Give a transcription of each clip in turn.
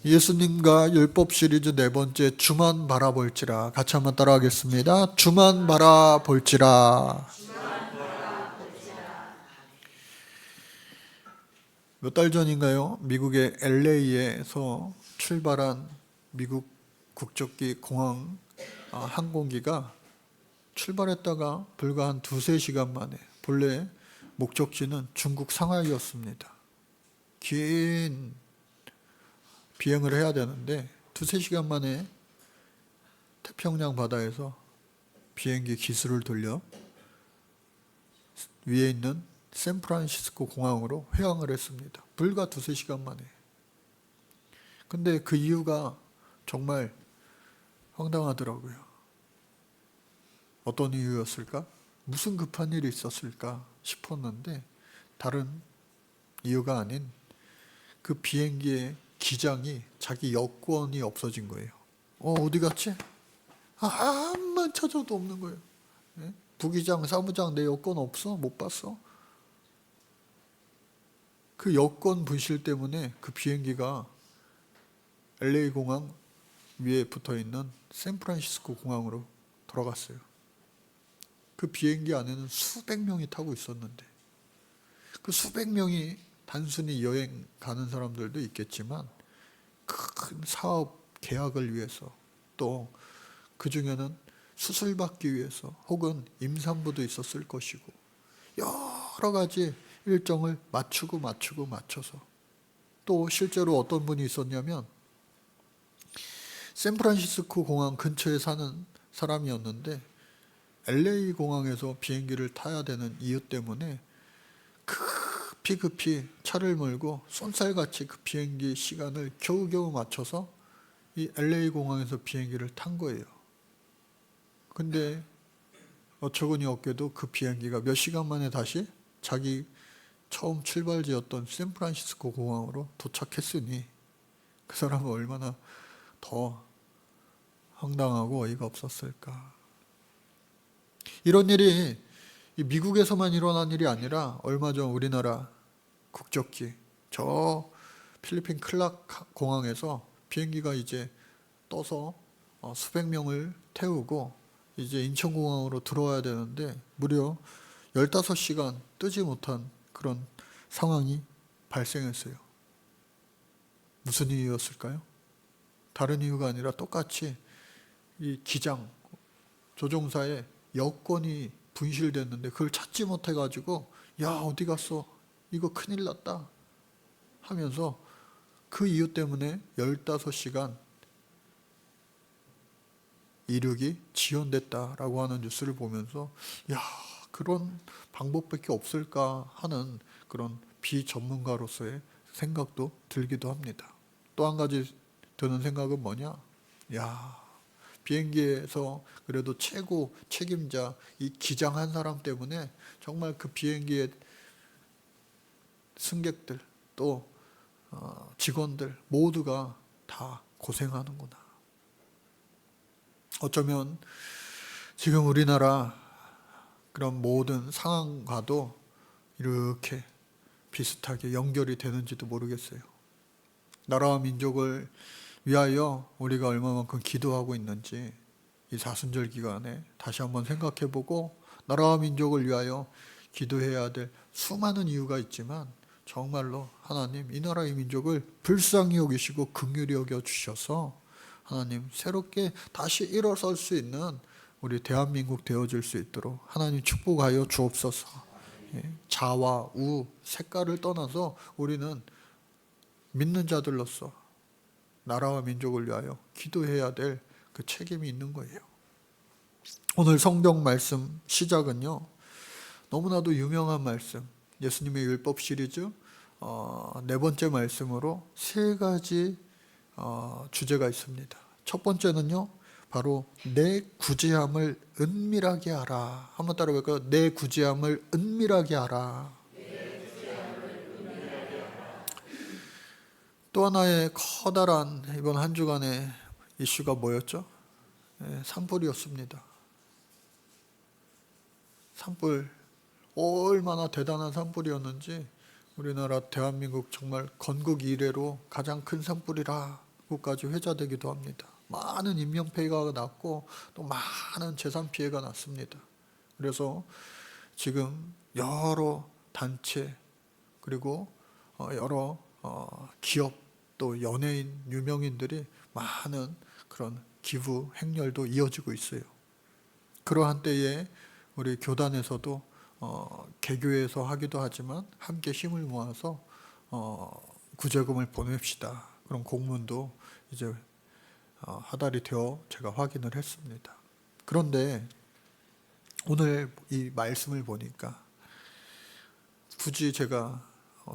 예수님과 율법 시리즈 네 번째, 주만 바라볼지라. 같이 한번 따라하겠습니다. 주만 바라볼지라. 몇 달 전인가요? 미국의 LA에서 출발한 미국 국적기 공항 항공기가 출발했다가 불과 한 두세 시간 만에, 본래 목적지는 중국 상하이였습니다. 긴 비행을 해야 되는데 두세 시간 만에 태평양 바다에서 비행기 기술을 돌려 위에 있는 샌프란시스코 공항으로 회항을 했습니다. 불과 두세 시간 만에. 근데 그 이유가 정말 황당하더라고요. 어떤 이유였을까? 무슨 급한 일이 있었을까 싶었는데 다른 이유가 아닌 그 비행기의 기장이 자기 여권이 없어진 거예요. 어디 갔지? 암만 찾아도 없는 거예요. 예? 부기장, 사무장 내 여권 없어? 못 봤어? 그 여권 분실 때문에 그 비행기가 LA 공항 위에 붙어 있는 샌프란시스코 공항으로 돌아갔어요. 그 비행기 안에는 수백 명이 타고 있었는데 그 수백 명이 단순히 여행 가는 사람들도 있겠지만 큰 사업 계약을 위해서, 또 그 중에는 수술 받기 위해서 혹은 임산부도 있었을 것이고 여러 가지 일정을 맞춰서, 또 실제로 어떤 분이 있었냐면 샌프란시스코 공항 근처에 사는 사람이었는데 LA 공항에서 비행기를 타야 되는 이유 때문에 급히 차를 몰고 쏜살같이 그 비행기 시간을 겨우겨우 맞춰서 이 LA 공항에서 비행기를 탄 거예요. 근데 어처구니 없게도 그 비행기가 몇 시간 만에 다시 자기 처음 출발지였던 샌프란시스코 공항으로 도착했으니 그 사람은 얼마나 더 황당하고 어이가 없었을까. 이런 일이 미국에서만 일어난 일이 아니라 얼마 전 우리나라 국적기 저 필리핀 클락 공항에서 비행기가 이제 떠서 수백 명을 태우고 이제 인천공항으로 들어와야 되는데 무려 15시간 뜨지 못한 그런 상황이 발생했어요. 무슨 이유였을까요? 다른 이유가 아니라 똑같이 이 기장, 조종사의 여권이 분실됐는데 그걸 찾지 못해가지고 야 어디 갔어? 이거 큰일 났다 하면서 그 이유 때문에 15시간 이륙이 지연됐다라고 하는 뉴스를 보면서 야 그런 방법밖에 없을까 하는 그런 비전문가로서의 생각도 들기도 합니다. 또 한 가지 드는 생각은 뭐냐? 야 비행기에서 그래도 최고 책임자 이 기장 한 사람 때문에 정말 그 비행기의 승객들 또 직원들 모두가 다 고생하는구나. 어쩌면 지금 우리나라 그런 모든 상황과도 이렇게 비슷하게 연결이 되는지도 모르겠어요. 나라와 민족을 위하여 우리가 얼마만큼 기도하고 있는지 이 사순절 기간에 다시 한번 생각해보고 나라와 민족을 위하여 기도해야 될 수많은 이유가 있지만 정말로 하나님 이 나라의 민족을 불쌍히 여기시고 긍휼히 여겨주셔서 하나님 새롭게 다시 일어설 수 있는 우리 대한민국 되어질 수 있도록 하나님 축복하여 주옵소서. 자와 우 색깔을 떠나서 우리는 믿는 자들로서 나라와 민족을 위하여 기도해야 될 그 책임이 있는 거예요. 오늘 성경 말씀 시작은요 너무나도 유명한 말씀, 예수님의 율법 시리즈 네 번째 말씀으로 세 가지 주제가 있습니다. 첫 번째는요 바로 내 구제함을 은밀하게 하라. 한번 따라해볼까요? 내 구제함을 은밀하게 하라. 또 하나의 커다란 이번 한 주간의 이슈가 뭐였죠? 산불이었습니다. 산불 얼마나 대단한 산불이었는지 우리나라 대한민국 정말 건국 이래로 가장 큰 산불이라고까지 회자되기도 합니다. 많은 인명피해가 났고 또 많은 재산 피해가 났습니다. 그래서 지금 여러 단체 그리고 여러 기업 또 연예인 유명인들이 많은 그런 기부 행렬도 이어지고 있어요. 그러한 때에 우리 교단에서도 개교에서 하기도 하지만 함께 힘을 모아서 구제금을 보냅시다. 그런 공문도 이제 하달이 되어 제가 확인을 했습니다. 그런데 오늘 이 말씀을 보니까 굳이 제가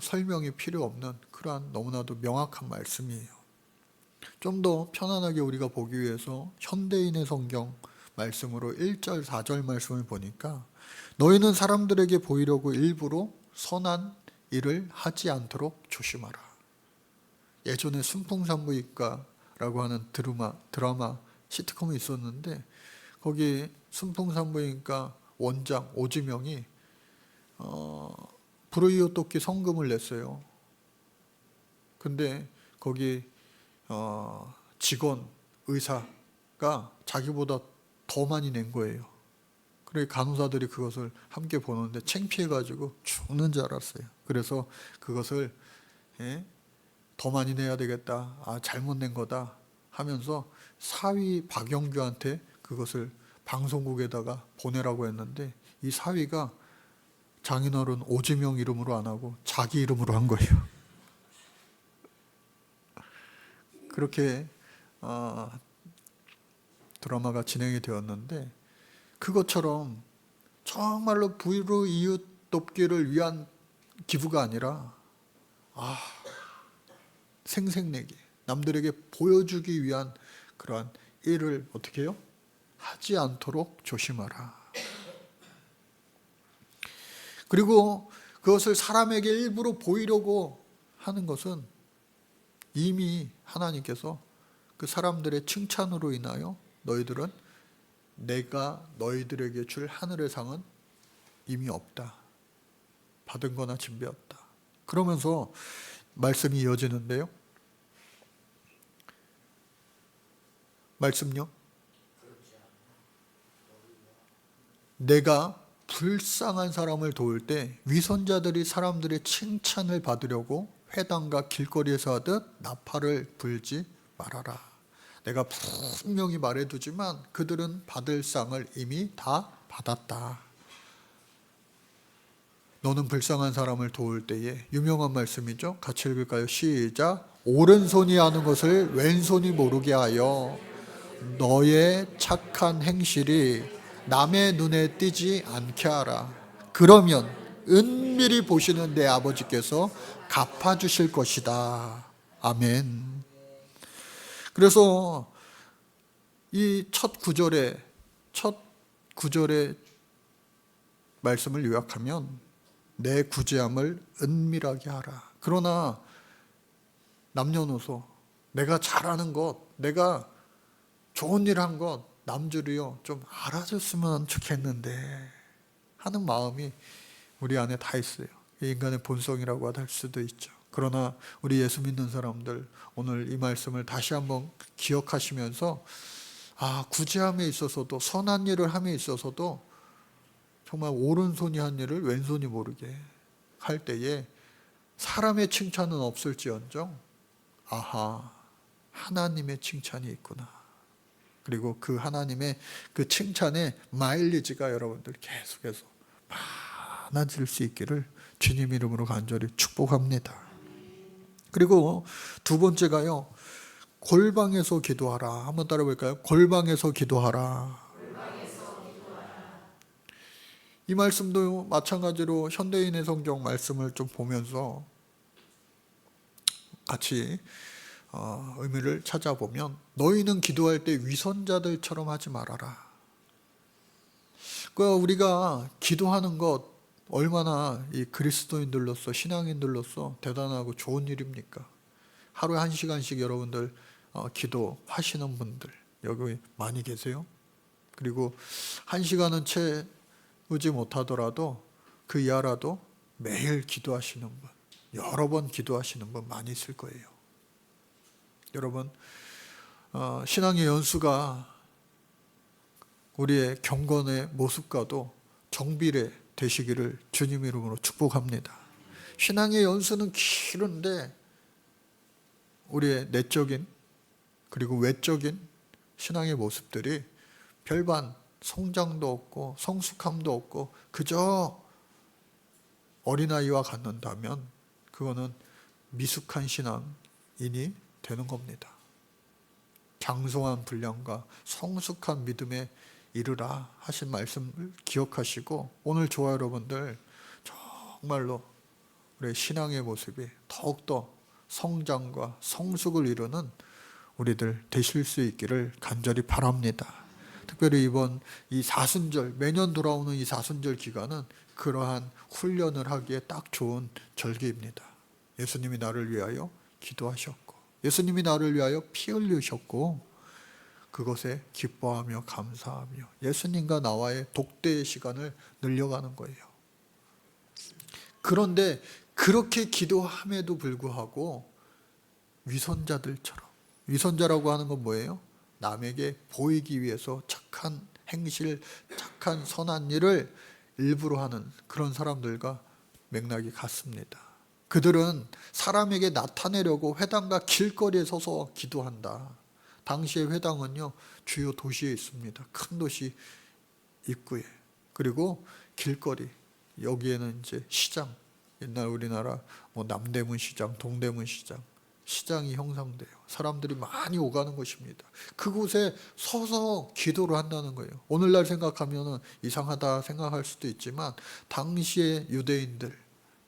설명이 필요 없는 그러한 너무나도 명확한 말씀이에요. 좀 더 편안하게 우리가 보기 위해서 현대인의 성경 말씀으로 1절 4절 말씀을 보니까 너희는 사람들에게 보이려고 일부러 선한 일을 하지 않도록 조심하라. 예전에 순풍산부인과라고 하는 드라마 시트콤이 있었는데 거기 순풍산부인과 원장 오지명이 불의오토끼 성금을 냈어요. 근데 거기 직원 의사가 자기보다 더 많이 낸 거예요. 그래 간호사들이 그것을 함께 보는데 창피해가지고 죽는 줄 알았어요. 그래서 그것을 더 많이 내야 되겠다. 잘못 낸 거다 하면서 사위 박영규한테 그것을 방송국에다가 보내라고 했는데 이 사위가 장인어른 오지명 이름으로 안 하고 자기 이름으로 한 거예요. 그렇게 드라마가 진행이 되었는데 그것처럼 정말로 불우 이웃 돕기를 위한 기부가 아니라 생색내기, 남들에게 보여주기 위한 그러한 일을 어떻게 해요? 하지 않도록 조심하라. 그리고 그것을 사람에게 일부러 보이려고 하는 것은 이미 하나님께서 그 사람들의 칭찬으로 인하여 너희들은 내가 너희들에게 줄 하늘의 상은 이미 없다. 받은 거나 진배없다. 그러면서 말씀이 이어지는데요. 말씀요. 내가 불쌍한 사람을 도울 때 위선자들이 사람들의 칭찬을 받으려고 회당과 길거리에서 하듯 나팔을 불지 말아라. 내가 분명히 말해두지만 그들은 받을 상을 이미 다 받았다. 너는 불쌍한 사람을 도울 때에 유명한 말씀이죠. 같이 읽을까요? 시작. 오른손이 하는 것을 왼손이 모르게 하여 너의 착한 행실이 남의 눈에 띄지 않게 하라. 그러면 은밀히 보시는 내 아버지께서 갚아주실 것이다. 아멘. 그래서 이 첫 구절의 말씀을 요약하면 내 구제함을 은밀하게 하라. 그러나 남녀노소 내가 잘하는 것, 내가 좋은 일 한 것 남들이요 좀 알아줬으면 좋겠는데 하는 마음이 우리 안에 다 있어요. 인간의 본성이라고 할 수도 있죠. 그러나 우리 예수 믿는 사람들 오늘 이 말씀을 다시 한번 기억하시면서 구제함에 있어서도 선한 일을 함에 있어서도 정말 오른손이 한 일을 왼손이 모르게 할 때에 사람의 칭찬은 없을지언정 하나님의 칭찬이 있구나. 그리고 그 하나님의 그 칭찬의 마일리지가 여러분들 계속해서 많아질 수 있기를 주님 이름으로 간절히 축복합니다. 그리고 두 번째가요. 골방에서 기도하라. 한번 따라 볼까요? 골방에서 기도하라. 이 말씀도 마찬가지로 현대인의 성경 말씀을 좀 보면서 같이 의미를 찾아보면 너희는 기도할 때 위선자들처럼 하지 말아라. 우리가 기도하는 것 얼마나 이 그리스도인들로서 신앙인들로서 대단하고 좋은 일입니까? 하루에 1시간씩 여러분들 기도하시는 분들 여기 많이 계세요. 그리고 1시간은 채우지 못하더라도 그 이하라도 매일 기도하시는 분. 여러 번 기도하시는 분 많이 있을 거예요. 여러분, 신앙의 연수가 우리의 경건의 모습과도 정비례 되시기를 주님 이름으로 축복합니다. 신앙의 연수는 길은데 우리의 내적인 그리고 외적인 신앙의 모습들이 별반 성장도 없고 성숙함도 없고 그저 어린아이와 같는다면 그거는 미숙한 신앙인이 되는 겁니다. 장성한 분량과 성숙한 믿음에 이르라 하신 말씀을 기억하시고 오늘 저와 여러분들 정말로 우리의 신앙의 모습이 더욱더 성장과 성숙을 이루는 우리들 되실 수 있기를 간절히 바랍니다. 특별히 이번 이 사순절, 매년 돌아오는 이 사순절 기간은 그러한 훈련을 하기에 딱 좋은 절기입니다. 예수님이 나를 위하여 기도하셨고 예수님이 나를 위하여 피 흘리셨고 그것에 기뻐하며 감사하며 예수님과 나와의 독대의 시간을 늘려가는 거예요. 그런데 그렇게 기도함에도 불구하고 위선자들처럼, 위선자라고 하는 건 뭐예요? 남에게 보이기 위해서 착한 행실, 착한 선한 일을 일부러 하는 그런 사람들과 맥락이 같습니다. 그들은 사람에게 나타내려고 회당과 길거리에 서서 기도한다. 당시의 회당은요, 주요 도시에 있습니다. 큰 도시 입구에. 그리고 길거리, 여기에는 이제 시장, 옛날 우리나라 뭐 남대문 시장, 동대문 시장, 시장이 형성돼요. 사람들이 많이 오가는 것입니다. 그곳에 서서 기도를 한다는 거예요. 오늘날 생각하면 이상하다 생각할 수도 있지만 당시의 유대인들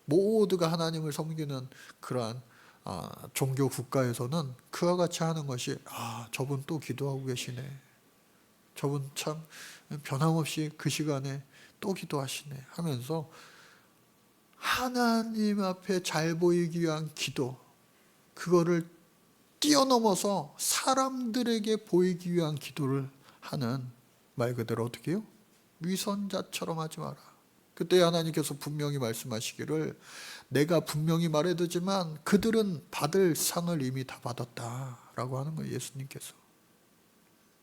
모두가 하나님을 섬기는 그러한 종교 국가에서는 그와 같이 하는 것이 저분 또 기도하고 계시네. 저분 참 변함없이 그 시간에 또 기도하시네 하면서 하나님 앞에 잘 보이기 위한 기도, 그거를 뛰어넘어서 사람들에게 보이기 위한 기도를 하는, 말 그대로 어떻게 해요? 위선자처럼 하지 마라. 그때 하나님께서 분명히 말씀하시기를 내가 분명히 말해두지만 그들은 받을 상을 이미 다 받았다라고 하는 거예요. 예수님께서.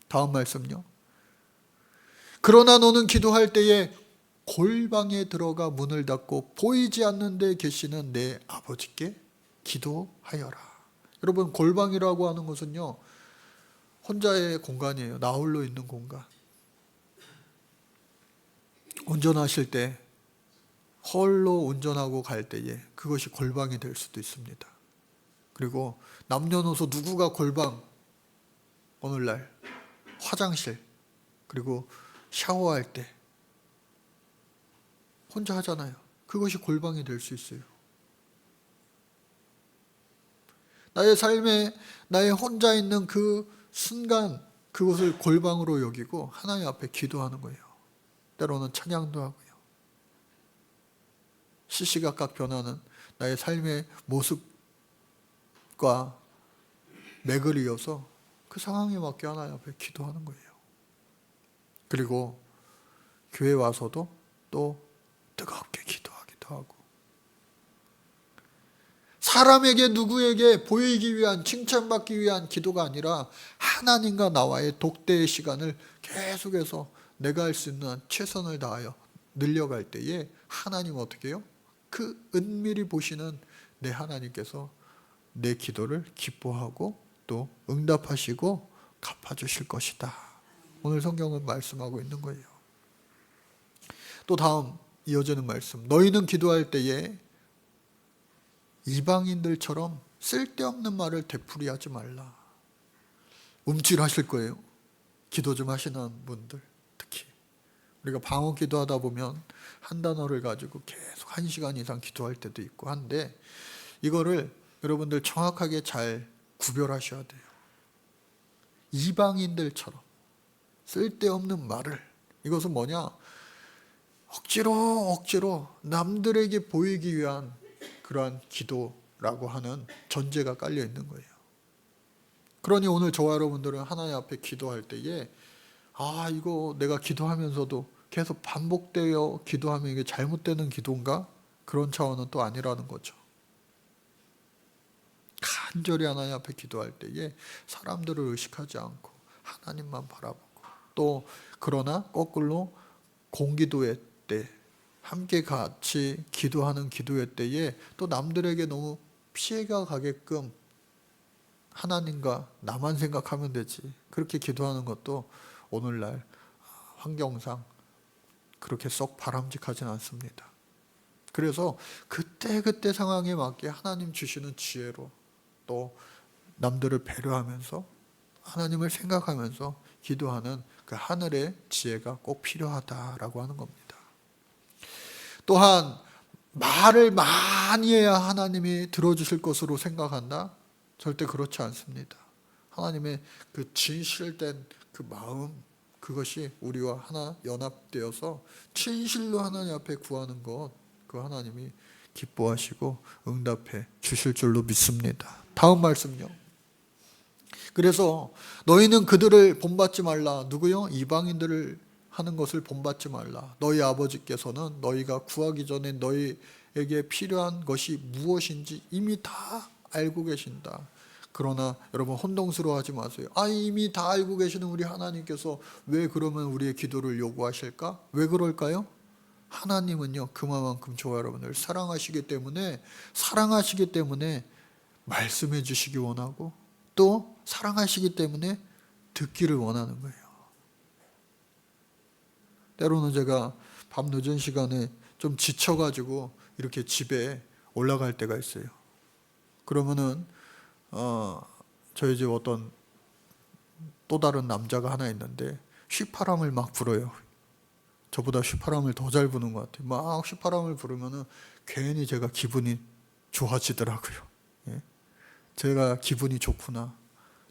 다음 말씀요. 그러나 너는 기도할 때에 골방에 들어가 문을 닫고 보이지 않는 데 계시는 내 아버지께 기도하여라. 여러분, 골방이라고 하는 것은요, 혼자의 공간이에요. 나 홀로 있는 공간. 운전하실 때 홀로 운전하고 갈 때에 그것이 골방이 될 수도 있습니다. 그리고 남녀노소 누구가 골방, 오늘날 화장실, 그리고 샤워할 때 혼자 하잖아요. 그것이 골방이 될 수 있어요. 나의 삶에 나의 혼자 있는 그 순간 그것을 골방으로 여기고 하나님 앞에 기도하는 거예요. 때로는 찬양도 하고요. 시시각각 변하는 나의 삶의 모습과 맥을 이어서 그 상황에 맞게 하나님 앞에 기도하는 거예요. 그리고 교회 와서도 또 뜨겁게 기도하기도 하고, 사람에게 누구에게 보이기 위한, 칭찬받기 위한 기도가 아니라 하나님과 나와의 독대의 시간을 계속해서 내가 할 수 있는 최선을 다하여 늘려갈 때에 하나님 어떻게 해요? 그 은밀히 보시는 내 하나님께서 내 기도를 기뻐하고 또 응답하시고 갚아주실 것이다. 오늘 성경은 말씀하고 있는 거예요. 또 다음 이어지는 말씀. 너희는 기도할 때에 이방인들처럼 쓸데없는 말을 되풀이하지 말라. 움찔하실 거예요. 기도 좀 하시는 분들 특히. 우리가 방언 기도하다 보면 한 단어를 가지고 계속 1시간 이상 기도할 때도 있고 한데, 이거를 여러분들 정확하게 잘 구별하셔야 돼요. 이방인들처럼 쓸데없는 말을, 이것은 뭐냐? 억지로 남들에게 보이기 위한 그러한 기도라고 하는 전제가 깔려 있는 거예요. 그러니 오늘 저와 여러분들은 하나님 앞에 기도할 때에 이거 내가 기도하면서도 계속 반복되어 기도하면 이게 잘못되는 기도인가? 그런 차원은 또 아니라는 거죠. 간절히 하나님 앞에 기도할 때에 사람들을 의식하지 않고 하나님만 바라보고, 또 그러나 거꾸로 공기도회 때 함께 같이 기도하는 기도회 때에 또 남들에게 너무 피해가 가게끔 하나님과 나만 생각하면 되지, 그렇게 기도하는 것도 오늘날 환경상 그렇게 썩 바람직하진 않습니다. 그래서 그때그때 상황에 맞게 하나님 주시는 지혜로 또 남들을 배려하면서 하나님을 생각하면서 기도하는 그 하늘의 지혜가 꼭 필요하다라고 하는 겁니다. 또한 말을 많이 해야 하나님이 들어주실 것으로 생각한다? 절대 그렇지 않습니다. 하나님의 그 진실된 그 마음, 그것이 우리와 하나 연합되어서 진실로 하나님 앞에 구하는 것, 그 하나님이 기뻐하시고 응답해 주실 줄로 믿습니다. 다음 말씀요. 그래서 너희는 그들을 본받지 말라. 누구요? 이방인들을 하는 것을 본받지 말라. 너희 아버지께서는 너희가 구하기 전에 너희에게 필요한 것이 무엇인지 이미 다 알고 계신다. 그러나 여러분 혼동스러워하지 마세요. 이미 다 알고 계시는 우리 하나님께서 왜 그러면 우리의 기도를 요구하실까? 왜 그럴까요? 하나님은요, 그만큼 저와 여러분을 사랑하시기 때문에 말씀해 주시기 원하고, 또 사랑하시기 때문에 듣기를 원하는 거예요. 때로는 제가 밤 늦은 시간에 좀 지쳐가지고 이렇게 집에 올라갈 때가 있어요. 그러면은 저희 집 어떤 또 다른 남자가 하나 있는데 휘파람을 막 불어요. 저보다 휘파람을 더 잘 부는 것 같아요. 막 휘파람을 부르면은 괜히 제가 기분이 좋아지더라고요. 예? 제가 기분이 좋구나.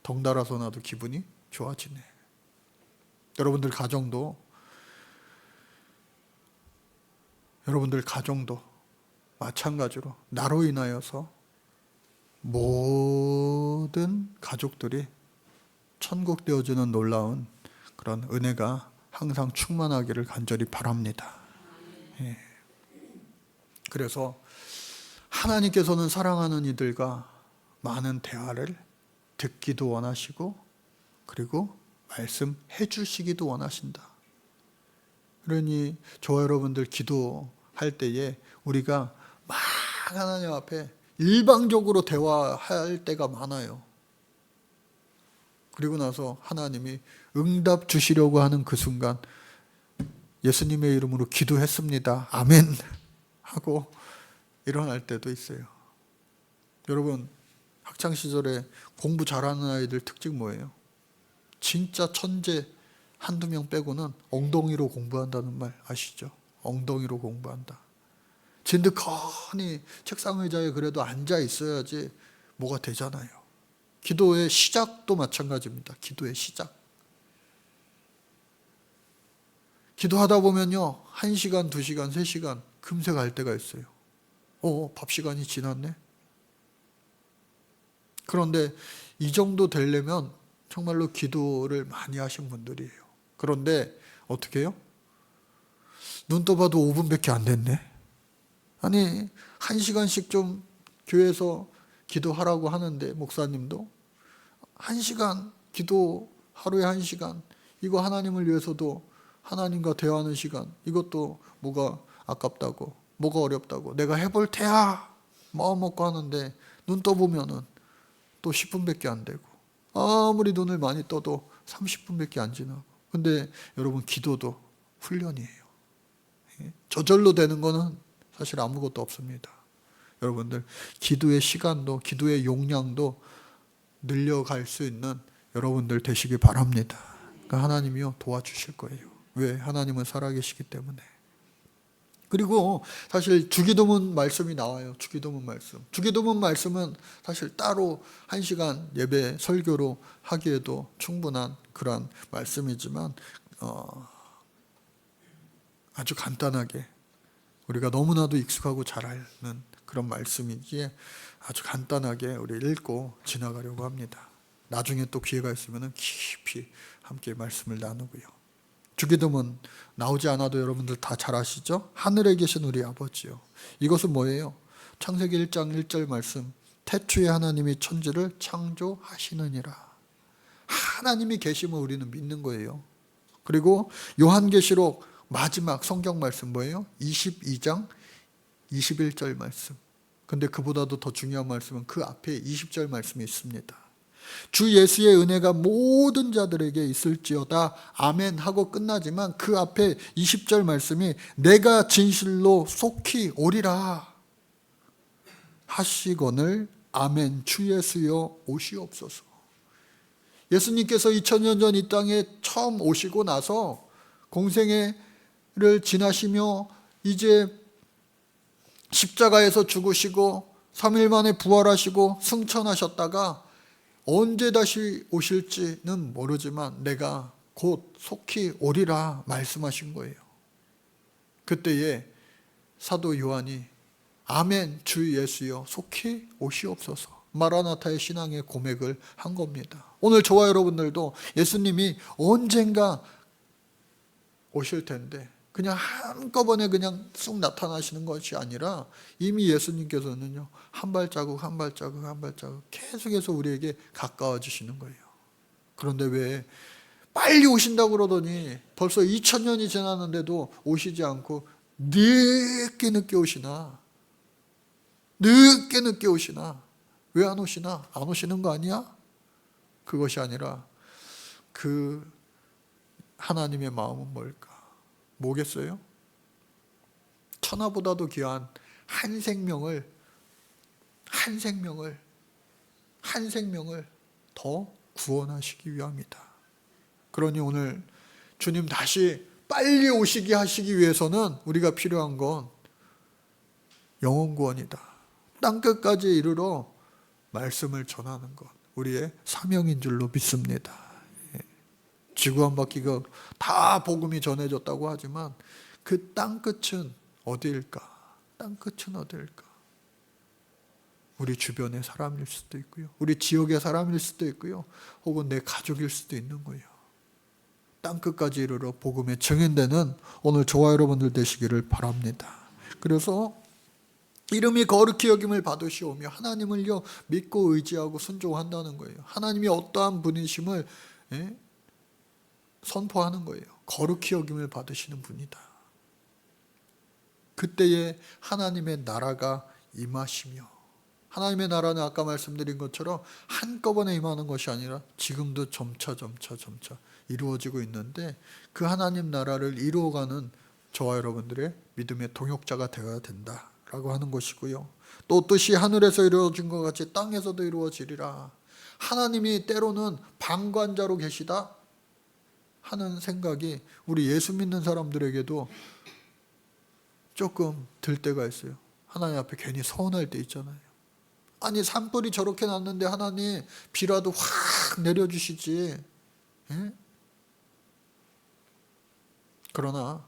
덩달아서 나도 기분이 좋아지네. 여러분들 가정도 마찬가지로 나로 인하여서 모든 가족들이 천국 되어주는 놀라운 그런 은혜가 항상 충만하기를 간절히 바랍니다. 예. 그래서 하나님께서는 사랑하는 이들과 많은 대화를 듣기도 원하시고, 그리고 말씀해 주시기도 원하신다. 그러니 저와 여러분들 기도할 때에 우리가 막 하나님 앞에 일방적으로 대화할 때가 많아요. 그리고 나서 하나님이 응답 주시려고 하는 그 순간 예수님의 이름으로 기도했습니다. 아멘 하고 일어날 때도 있어요. 여러분, 학창시절에 공부 잘하는 아이들 특징 뭐예요? 진짜 천재 한두 명 빼고는 엉덩이로 공부한다는 말 아시죠? 엉덩이로 공부한다. 진득하니 책상 의자에 그래도 앉아 있어야지 뭐가 되잖아요. 기도의 시작도 마찬가지입니다. 기도의 시작. 기도하다 보면요, 1시간, 2시간, 3시간 금세 갈 때가 있어요. 밥 시간이 지났네. 그런데 이 정도 되려면 정말로 기도를 많이 하신 분들이에요. 그런데 어떻게 해요? 눈 떠봐도 5분밖에 안 됐네. 아니 1시간씩 좀 교회에서 기도하라고 하는데, 목사님도 1시간 기도, 하루에 1시간, 이거 하나님을 위해서도 하나님과 대화하는 시간, 이것도 뭐가 아깝다고, 뭐가 어렵다고, 내가 해볼 테야 마음 먹고 하는데 눈 떠보면은 또 10분밖에 안 되고, 아무리 눈을 많이 떠도 30분밖에 안 지나고. 근데 여러분, 기도도 훈련이에요. 저절로 되는 거는 사실 아무것도 없습니다. 여러분들 기도의 시간도, 기도의 용량도 늘려갈 수 있는 여러분들 되시기 바랍니다. 그러니까 하나님이요 도와주실 거예요. 왜? 하나님은 살아계시기 때문에. 그리고 사실 주기도문 말씀이 나와요. 주기도문 말씀은 사실 따로 1시간 예배 설교로 하기에도 충분한 그런 말씀이지만 아주 간단하게 우리가 너무나도 익숙하고 잘 아는 그런 말씀이기에 아주 간단하게 우리 읽고 지나가려고 합니다. 나중에 또 기회가 있으면 깊이 함께 말씀을 나누고요. 주기도문 나오지 않아도 여러분들 다 잘 아시죠? 하늘에 계신 우리 아버지요. 이것은 뭐예요? 창세기 1장 1절 말씀 태초에 하나님이 천지를 창조하시느니라. 하나님이 계시면 우리는 믿는 거예요. 그리고 요한계시록 마지막 성경 말씀 뭐예요? 22장 21절 말씀. 근데 그보다도 더 중요한 말씀은 그 앞에 20절 말씀이 있습니다. 주 예수의 은혜가 모든 자들에게 있을지어다 아멘 하고 끝나지만 그 앞에 20절 말씀이 내가 진실로 속히 오리라 하시거늘 아멘 주 예수여 오시옵소서. 예수님께서 2000년 전 이 땅에 처음 오시고 나서 공생애를 지나시며 이제 십자가에서 죽으시고 3일 만에 부활하시고 승천하셨다가 언제 다시 오실지는 모르지만 내가 곧 속히 오리라 말씀하신 거예요. 그때에 사도 요한이 아멘 주 예수여 속히 오시옵소서 마라나타의 신앙의 고백을 한 겁니다. 오늘 저와 여러분들도 예수님이 언젠가 오실 텐데 그냥 한꺼번에 그냥 쑥 나타나시는 것이 아니라 이미 예수님께서는요 한 발자국 한 발자국 한 발자국 계속해서 우리에게 가까워지시는 거예요. 그런데 왜 빨리 오신다고 그러더니 벌써 2000년이 지났는데도 오시지 않고 늦게 오시나? 늦게 오시나? 왜 안 오시나? 안 오시는 거 아니야? 그것이 아니라 그 하나님의 마음은 뭘까? 뭐겠어요? 천하보다도 귀한 한 생명을 더 구원하시기 위함이다. 그러니 오늘 주님 다시 빨리 오시게 하시기 위해서는 우리가 필요한 건 영혼 구원이다. 땅끝까지 이르러 말씀을 전하는 것, 우리의 사명인 줄로 믿습니다. 지구 한 바퀴가 다 복음이 전해졌다고 하지만 그 땅끝은 어디일까? 땅끝은 어디일까? 우리 주변의 사람일 수도 있고요. 우리 지역의 사람일 수도 있고요. 혹은 내 가족일 수도 있는 거예요. 땅끝까지 이르러 복음에 증인되는 오늘 저와 여러분들 되시기를 바랍니다. 그래서 이름이 거룩히 여김을 받으시오며 하나님을요 믿고 의지하고 순종한다는 거예요. 하나님이 어떠한 분이심을 선포하는 거예요. 거룩히 여김을 받으시는 분이다. 그때에 하나님의 나라가 임하시며, 하나님의 나라는 아까 말씀드린 것처럼 한꺼번에 임하는 것이 아니라 지금도 점차 이루어지고 있는데 그 하나님 나라를 이루어가는 저와 여러분들의 믿음의 동역자가 되어야 된다라고 하는 것이고요. 또 뜻이 하늘에서 이루어진 것 같이 땅에서도 이루어지리라. 하나님이 때로는 방관자로 계시다 하는 생각이 우리 예수 믿는 사람들에게도 조금 들 때가 있어요. 하나님 앞에 괜히 서운할 때 있잖아요. 아니 산불이 저렇게 났는데 하나님 비라도 확 내려주시지. 예? 그러나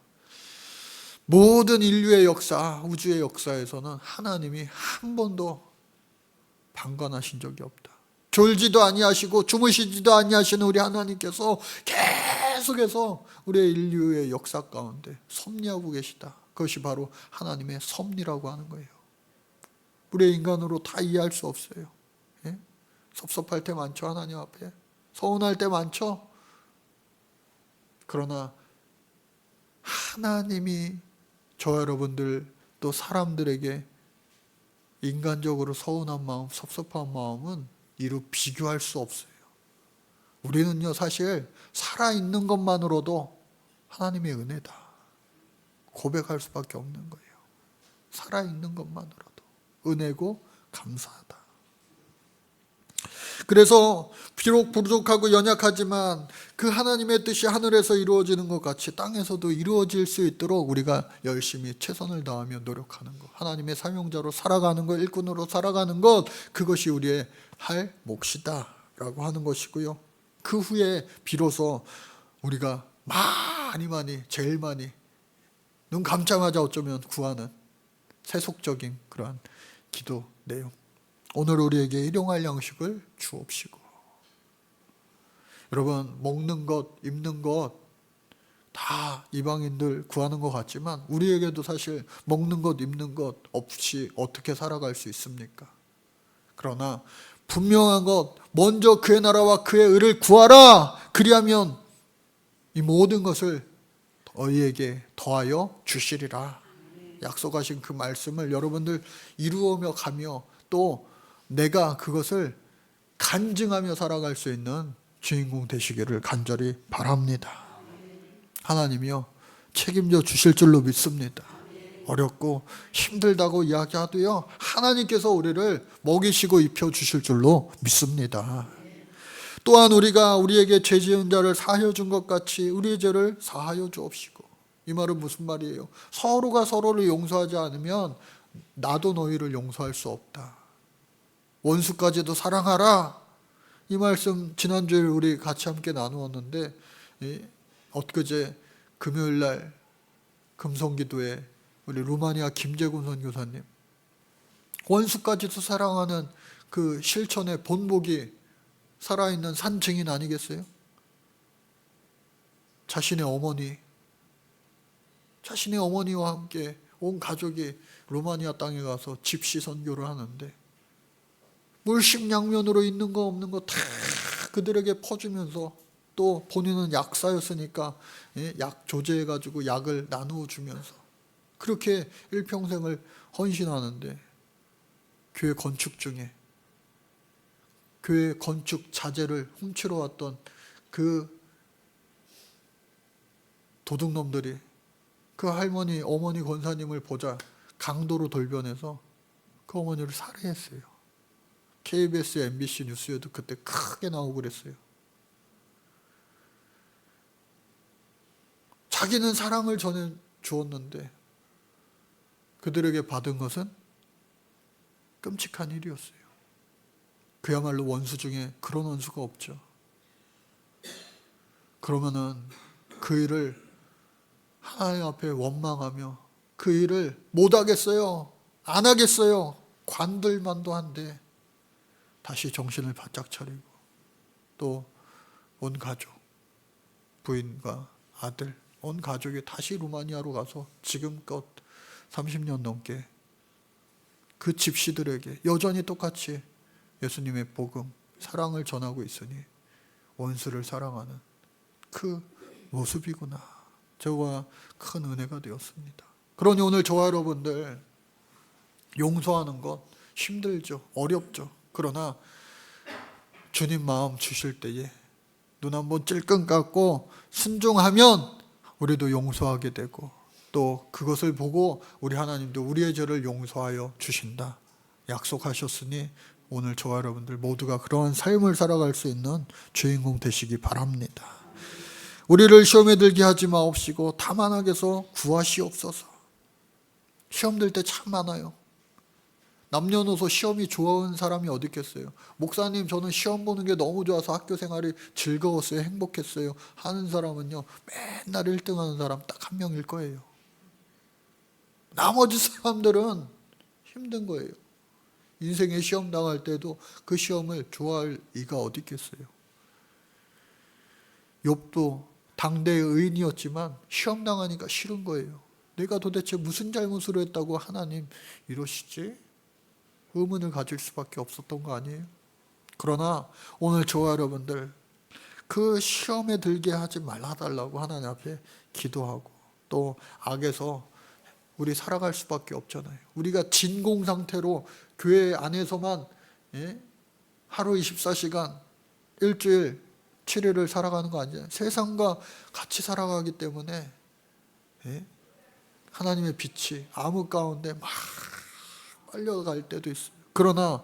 모든 인류의 역사, 우주의 역사에서는 하나님이 한 번도 방관하신 적이 없다. 졸지도 아니하시고 주무시지도 아니하시는 우리 하나님께서 계속해서 우리의 인류의 역사 가운데 섭리하고 계시다. 그것이 바로 하나님의 섭리라고 하는 거예요. 우리의 인간으로 다 이해할 수 없어요. 예? 섭섭할 때 많죠, 하나님 앞에. 서운할 때 많죠. 그러나 하나님이 저 여러분들 또 사람들에게 인간적으로 서운한 마음, 섭섭한 마음은 이루 비교할 수 없어요. 우리는요 사실 살아있는 것만으로도 하나님의 은혜다 고백할 수밖에 없는 거예요. 살아있는 것만으로도 은혜고 감사하다. 그래서 비록 부족하고 연약하지만 그 하나님의 뜻이 하늘에서 이루어지는 것 같이 땅에서도 이루어질 수 있도록 우리가 열심히 최선을 다하며 노력하는 것, 하나님의 사명자로 살아가는 것, 일꾼으로 살아가는 것, 그것이 우리의 할 몫이다 라고 하는 것이고요. 그 후에 비로소 우리가 제일 많이 눈 감자마자 어쩌면 구하는 세속적인 그러한 기도 내용, 오늘 우리에게 일용할 양식을 주옵시고. 여러분, 먹는 것, 입는 것 다 이방인들 구하는 것 같지만 우리에게도 사실 먹는 것, 입는 것 없이 어떻게 살아갈 수 있습니까? 그러나 분명한 것, 먼저 그의 나라와 그의 의를 구하라. 그리하면 이 모든 것을 너희에게 더하여 주시리라. 약속하신 그 말씀을 여러분들 이루어며 가며 또 내가 그것을 간증하며 살아갈 수 있는 주인공 되시기를 간절히 바랍니다. 하나님이요 책임져 주실 줄로 믿습니다. 어렵고 힘들다고 이야기하도요 하나님께서 우리를 먹이시고 입혀 주실 줄로 믿습니다. 또한 우리가 우리에게 죄 지은 자를 사하여 준 것 같이 우리의 죄를 사하여 주옵시고. 이 말은 무슨 말이에요? 서로가 서로를 용서하지 않으면 나도 너희를 용서할 수 없다. 원수까지도 사랑하라. 이 말씀 지난주에 우리 같이 함께 나누었는데 엊그제 금요일날 금성기도에 우리 루마니아 김재군 선교사님 원수까지도 사랑하는 그 실천의 본보기 살아있는 산 증인 아니겠어요? 자신의 어머니와 함께 온 가족이 루마니아 땅에 가서 집시 선교를 하는데 물심양면으로 있는 거 없는 거 다 그들에게 퍼주면서 또 본인은 약사였으니까 약 조제해가지고 약을 나누어 주면서 그렇게 일평생을 헌신하는데 교회 건축 중에 교회 건축 자재를 훔치러 왔던 그 도둑놈들이 그 어머니 권사님을 보자 강도로 돌변해서 그 어머니를 살해했어요. KBS, MBC 뉴스에도 그때 크게 나오고 그랬어요. 자기는 사랑을 전해 주었는데 그들에게 받은 것은 끔찍한 일이었어요. 그야말로 원수 중에 그런 원수가 없죠. 그러면은 그 일을 하나님 앞에 원망하며 그 일을 못하겠어요. 안 하겠어요. 관둘만도 한데 다시 정신을 바짝 차리고 또 온 가족, 부인과 아들, 온 가족이 다시 루마니아로 가서 지금껏 30년 넘게 그 집시들에게 여전히 똑같이 예수님의 복음, 사랑을 전하고 있으니 원수를 사랑하는 그 모습이구나. 저와 큰 은혜가 되었습니다. 그러니 오늘 저와 여러분들 용서하는 것 힘들죠. 어렵죠. 그러나 주님 마음 주실 때에 눈 한번 찔끔 감고 순종하면 우리도 용서하게 되고 또 그것을 보고 우리 하나님도 우리의 죄를 용서하여 주신다 약속하셨으니 오늘 저와 여러분들 모두가 그러한 삶을 살아갈 수 있는 주인공 되시기 바랍니다. 우리를 시험에 들게 하지 마옵시고 다만 악에서 구하시옵소서. 시험 들 때 참 많아요. 남녀노소 시험이 좋은 사람이 어디 있겠어요. 목사님 저는 시험 보는 게 너무 좋아서 학교 생활이 즐거웠어요. 행복했어요. 하는 사람은요 맨날 1등 하는 사람 딱 한 명일 거예요. 나머지 사람들은 힘든 거예요. 인생에 시험 당할 때도 그 시험을 좋아할 이가 어디 있겠어요. 욥도 당대의 의인이었지만 시험 당하니까 싫은 거예요. 내가 도대체 무슨 잘못을 했다고 하나님 이러시지? 의문을 가질 수밖에 없었던 거 아니에요? 그러나 오늘 저와 여러분들 그 시험에 들게 하지 말아달라고 하나님 앞에 기도하고 또 악에서 우리 살아갈 수밖에 없잖아요. 우리가 진공 상태로 교회 안에서만 하루 24시간 일주일 7일을 살아가는 거 아니에요. 세상과 같이 살아가기 때문에 하나님의 빛이 암흑 가운데 막 빨려갈 때도 있어요. 그러나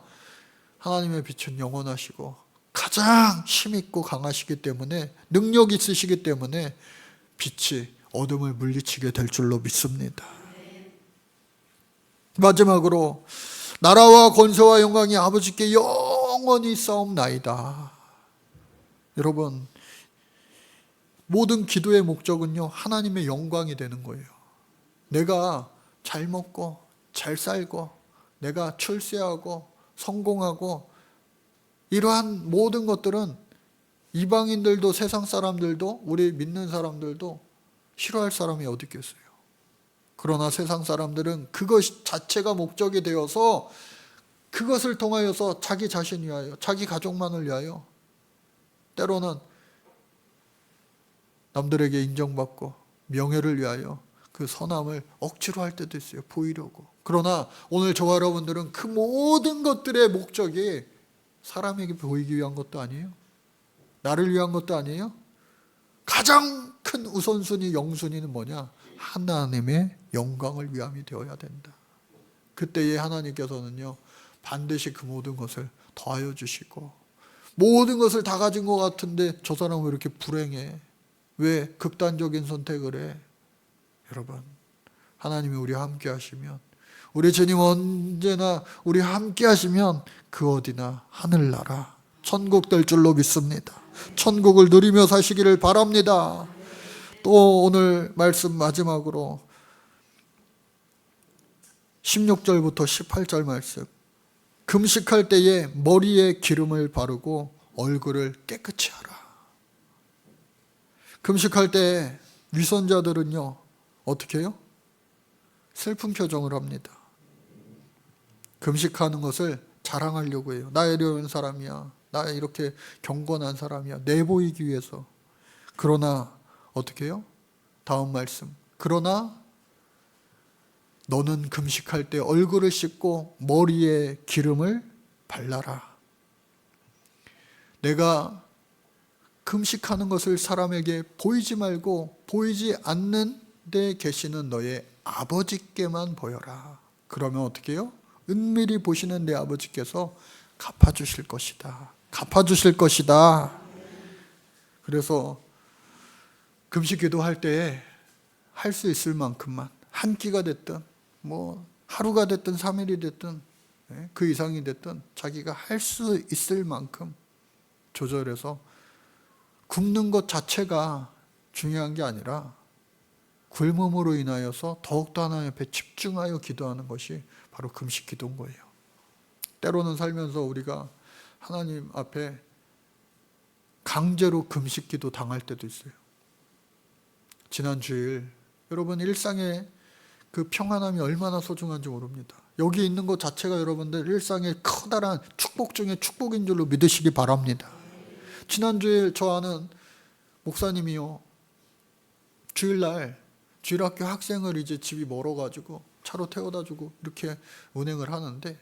하나님의 빛은 영원하시고 가장 힘있고 강하시기 때문에 능력 있으시기 때문에 빛이 어둠을 물리치게 될 줄로 믿습니다. 마지막으로 나라와 권세와 영광이 아버지께 영원히 싸움나이다. 여러분 모든 기도의 목적은요 하나님의 영광이 되는 거예요. 내가 잘 먹고 잘 살고 내가 출세하고 성공하고 이러한 모든 것들은 이방인들도 세상 사람들도 우리 믿는 사람들도 싫어할 사람이 어디 있겠어요. 그러나 세상 사람들은 그것 자체가 목적이 되어서 그것을 통하여서 자기 자신 위하여, 자기 가족만을 위하여 때로는 남들에게 인정받고 명예를 위하여 그 선함을 억지로 할 때도 있어요. 보이려고. 그러나 오늘 저와 여러분들은 그 모든 것들의 목적이 사람에게 보이기 위한 것도 아니에요. 나를 위한 것도 아니에요. 가장 큰 우선순위, 영순위는 뭐냐? 하나님의 영광을 위함이 되어야 된다. 그때에 하나님께서는요, 반드시 그 모든 것을 더하여 주시고, 모든 것을 다 가진 것 같은데 저 사람은 왜 이렇게 불행해? 왜 극단적인 선택을 해? 여러분, 하나님이 우리와 함께 하시면, 우리 주님 언제나 우리 함께 하시면 그 어디나 하늘나라 천국 될 줄로 믿습니다. 천국을 누리며 사시기를 바랍니다. 또 오늘 말씀 마지막으로 16절부터 18절 말씀. 금식할 때에 머리에 기름을 바르고 얼굴을 깨끗이 하라. 금식할 때 위선자들은요, 어떻게 해요? 슬픈 표정을 합니다. 금식하는 것을 자랑하려고 해요. 나 이런 사람이야. 나 이렇게 경건한 사람이야. 내보이기 위해서. 그러나 어떻게 해요? 다음 말씀. 그러나 너는 금식할 때 얼굴을 씻고 머리에 기름을 발라라. 내가 금식하는 것을 사람에게 보이지 말고 보이지 않는 데 계시는 너의 아버지께만 보여라. 그러면 어떻게 해요? 은밀히 보시는 내 아버지께서 갚아주실 것이다. 갚아주실 것이다. 그래서 금식 기도할 때 할 수 있을 만큼만 한 끼가 됐든 뭐 하루가 됐든 3일이 됐든 그 이상이 됐든 자기가 할 수 있을 만큼 조절해서 굶는 것 자체가 중요한 게 아니라 굶음으로 인하여서 더욱더 하나님 앞에 집중하여 기도하는 것이 바로 금식 기도인 거예요. 때로는 살면서 우리가 하나님 앞에 강제로 금식 기도 당할 때도 있어요. 지난 주일 여러분 일상의 그 평안함이 얼마나 소중한지 모릅니다. 여기 있는 것 자체가 여러분들 일상의 커다란 축복 중에 축복인 줄로 믿으시기 바랍니다. 지난 주일 저 아는 목사님이요, 주일날 주일학교 학생을 이제 집이 멀어가지고 차로 태워다주고 이렇게 운행을 하는데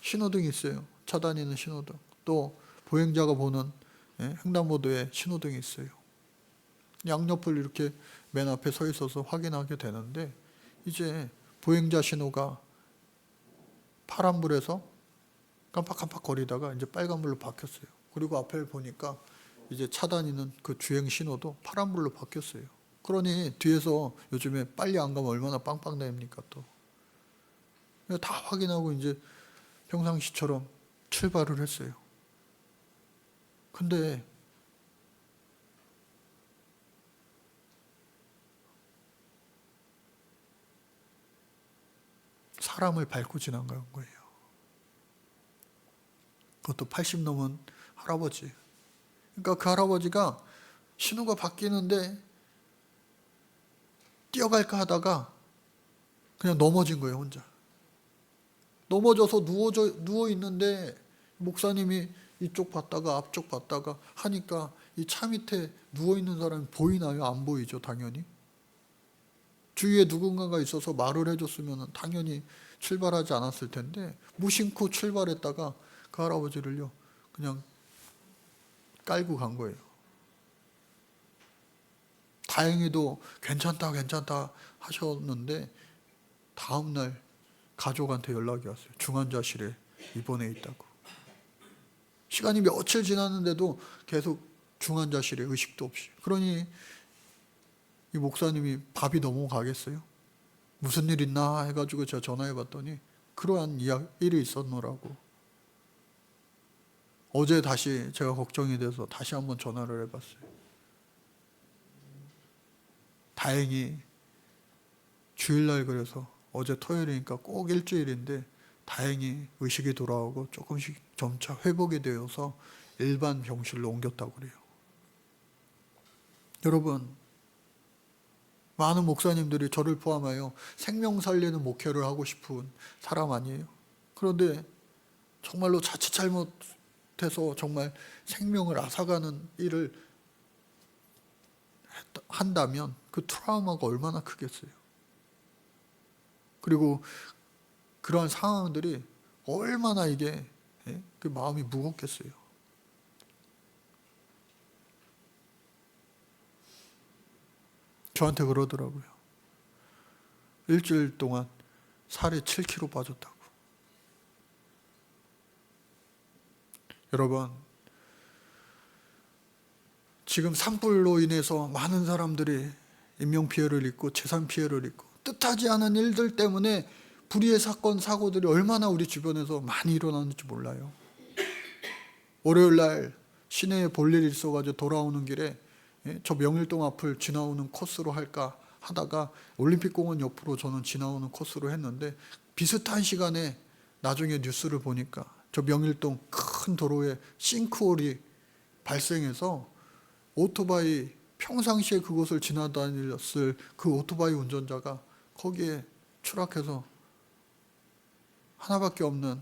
신호등이 있어요. 차 다니는 신호등. 또 보행자가 보는 횡단보도에 신호등이 있어요. 양옆을 이렇게 맨 앞에 서 있어서 확인하게 되는데 이제 보행자 신호가 파란불에서 깜빡깜빡 거리다가 이제 빨간불로 바뀌었어요. 그리고 앞을 보니까 이제 차 다니는 그 주행 신호도 파란불로 바뀌었어요. 그러니 뒤에서 요즘에 빨리 안 가면 얼마나 빵빵됩니까 또. 다 확인하고 이제 평상시처럼 출발을 했어요. 근데 사람을 밟고 지나간 거예요. 그것도 80 넘은 할아버지. 그러니까 그 할아버지가 신호가 바뀌는데 뛰어갈까 하다가 그냥 넘어진 거예요, 혼자. 넘어져서 누워 있는데 목사님이 이쪽 봤다가 앞쪽 봤다가 하니까 이 차 밑에 누워 있는 사람이 보이나요? 안 보이죠, 당연히. 주위에 누군가가 있어서 말을 해줬으면 당연히 출발하지 않았을 텐데 무심코 출발했다가 그 할아버지를요 그냥 깔고 간 거예요. 다행히도 괜찮다 하셨는데 다음날 가족한테 연락이 왔어요. 중환자실에 입원해 있다고. 시간이 며칠 지났는데도 계속 중환자실에 의식도 없이. 그러니 이 목사님이 밥이 넘어가겠어요? 무슨 일 있나 해가지고 제가 전화해 봤더니 그러한 일이 있었노라고. 어제 다시 제가 걱정이 돼서 다시 한번 전화를 해봤어요. 다행히 주일날 그래서 어제 토요일이니까 꼭 일주일인데 다행히 의식이 돌아오고 조금씩 점차 회복이 되어서 일반 병실로 옮겼다고 그래요. 여러분, 많은 목사님들이 저를 포함하여 생명 살리는 목회를 하고 싶은 사람 아니에요. 그런데 정말로 자칫 잘못해서 정말 생명을 앗아가는 일을 한다면 그 트라우마가 얼마나 크겠어요. 그리고 그러한 상황들이 얼마나 이게 그 마음이 무겁겠어요. 저한테 그러더라고요. 일주일 동안 살이 7kg 빠졌다고. 여러분, 지금 산불로 인해서 많은 사람들이 인명피해를 입고 재산피해를 입고 뜻하지 않은 일들 때문에 불의의 사건, 사고들이 얼마나 우리 주변에서 많이 일어나는지 몰라요. 월요일날 시내에 볼 일이 있어가지고 돌아오는 길에 저 명일동 앞을 지나오는 코스로 할까 하다가 올림픽공원 옆으로 저는 지나오는 코스로 했는데 비슷한 시간에 나중에 뉴스를 보니까 저 명일동 큰 도로에 싱크홀이 발생해서 오토바이, 평상시에 그곳을 지나다녔을 그 오토바이 운전자가 거기에 추락해서 하나밖에 없는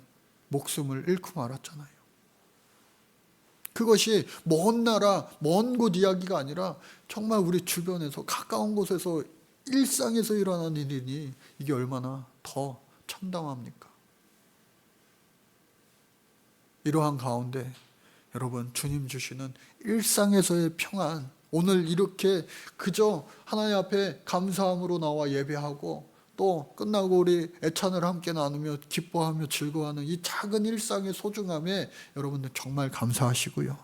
목숨을 잃고 말았잖아요. 그것이 먼 나라, 먼 곳 이야기가 아니라 정말 우리 주변에서 가까운 곳에서 일상에서 일어나는 일이니 이게 얼마나 더 참담합니까? 이러한 가운데 여러분, 주님 주시는 일상에서의 평안, 오늘 이렇게 그저 하나님 앞에 감사함으로 나와 예배하고 또 끝나고 우리 애찬을 함께 나누며 기뻐하며 즐거워하는 이 작은 일상의 소중함에 여러분들 정말 감사하시고요.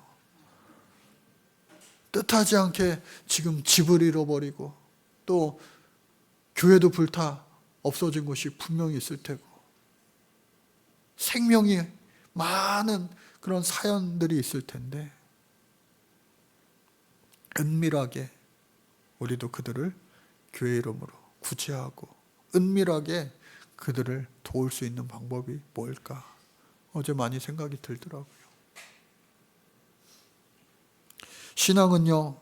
뜻하지 않게 지금 집을 잃어버리고 또 교회도 불타 없어진 곳이 분명히 있을 테고 생명이 많은 그런 사연들이 있을 텐데 은밀하게 우리도 그들을 교회 이름으로 구제하고 은밀하게 그들을 도울 수 있는 방법이 뭘까? 어제 많이 생각이 들더라고요. 신앙은요,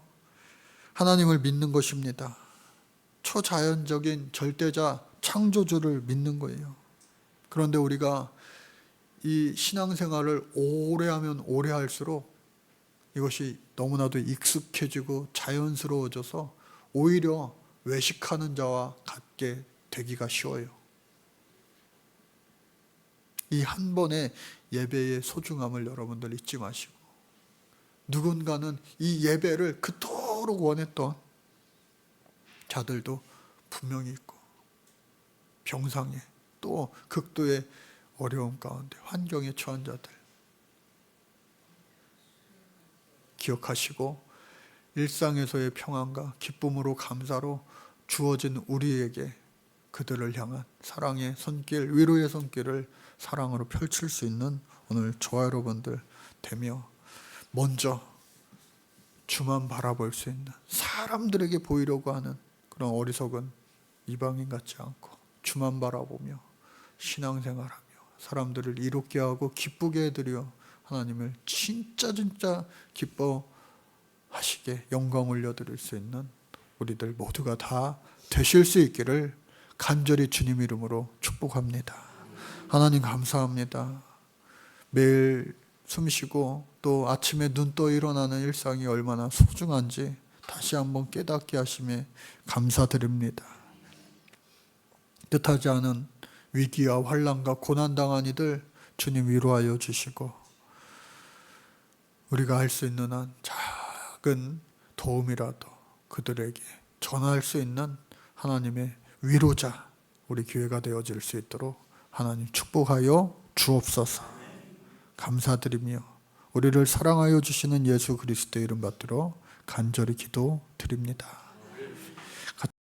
하나님을 믿는 것입니다. 초자연적인 절대자 창조주를 믿는 거예요. 그런데 우리가 이 신앙생활을 오래 하면 오래 할수록 이것이 너무나도 익숙해지고 자연스러워져서 오히려 외식하는 자와 같게 되기가 쉬워요. 이 한 번의 예배의 소중함을 여러분들 잊지 마시고 누군가는 이 예배를 그토록 원했던 자들도 분명히 있고 병상에 또 극도의 어려움 가운데 환경에 처한 자들 기억하시고 일상에서의 평안과 기쁨으로 감사로 주어진 우리에게 그들을 향한 사랑의 손길, 위로의 손길을 사랑으로 펼칠 수 있는 오늘 저와 여러분들 되며 먼저 주만 바라볼 수 있는 사람들에게 보이려고 하는 그런 어리석은 이방인 같지 않고 주만 바라보며 신앙생활하며 사람들을 이롭게 하고 기쁘게 해드려 하나님을 진짜 기뻐하시게 영광 올려드릴 수 있는 우리들 모두가 다 되실 수 있기를 간절히 주님 이름으로 축복합니다. 하나님 감사합니다. 매일 숨쉬고 또 아침에 눈 떠 일어나는 일상이 얼마나 소중한지 다시 한번 깨닫게 하심에 감사드립니다. 뜻하지 않은 위기와 환난과 고난당한 이들 주님 위로하여 주시고 우리가 할 수 있는 한 작은 도움이라도 그들에게 전할 수 있는 하나님의 위로자 우리 교회가 되어질 수 있도록 하나님 축복하여 주옵소서. 감사드리며 우리를 사랑하여 주시는 예수 그리스도의 이름 받들어 간절히 기도드립니다.